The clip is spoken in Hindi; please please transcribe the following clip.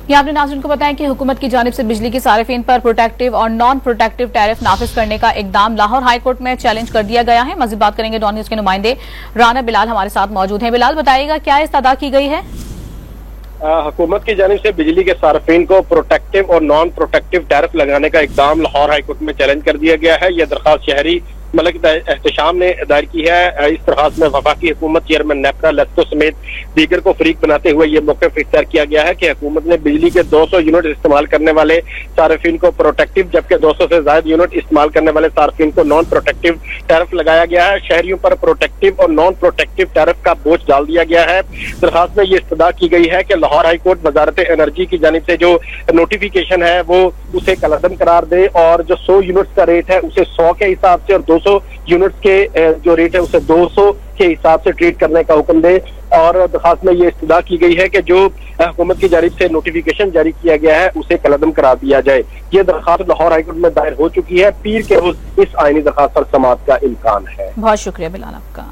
ये आपने नाज़रीन को बताया कि हुकूमत की जानिब से बिजली की सारिफीन पर प्रोटेक्टिव और नॉन प्रोटेक्टिव टैरिफ नाफिज करने का इकदाम लाहौर हाई कोर्ट में चैलेंज कर दिया गया है। मज़ीद बात करेंगे डॉन न्यूज़ के नुमाइंदे राना बिलाल हमारे साथ मौजूद हैं। बिलाल, बताइएगा क्या इस्तदा की गई है? हुकूमत की जानिब से बिजली के सार्फिन को प्रोटेक्टिव और नॉन प्रोटेक्टिव टैरिफ लगाने का इकदाम लाहौर हाई कोर्ट में चैलेंज कर दिया गया है। यह दरखास्त शहरी मलिक एहतशाम ने दायर की है। इस दरखास्त में वफाकी हुकूमत चेयरमैन नेपरा लस्तो समेत दीगर को फरीक बनाते हुए ये मौक़िफ़ इख्तियार किया गया है कि हुकूमत ने बिजली के 200 यूनिट इस्तेमाल करने वाले सार्फिन को प्रोटेक्टिव जबकि 200 से ज्यादा यूनिट इस्तेमाल करने वाले सार्फिन को नॉन प्रोटेक्टिव टैरिफ लगाया गया है। शहरियों पर प्रोटेक्टिव और नॉन प्रोटेक्टिव टैरिफ का बोझ डाल दिया गया है। दरखास्त में ये इस्तदा की गई है कि लाहौर हाई कोर्ट वजारत एनर्जी की जानिब से जो नोटिफिकेशन है वो उसे कलअदम करार दे और जो 100 यूनिट्स का रेट है उसे 100 के हिसाब से और 200 यूनिट्स के जो रेट है उसे 200 के हिसाब से ट्रीट करने का हुक्म दे। और दरखास्त में ये इस्तदा की गई है कि जो हुकूमत की जानिब से नोटिफिकेशन जारी किया गया है उसे कलअदम करार दिया जाए। ये दरखास्त लाहौर हाईकोर्ट में दायर हो चुकी है। पीर के रोज इस आईनी दरखास्त पर समाअत का इम्कान है। बहुत शुक्रिया बिलाल आपका।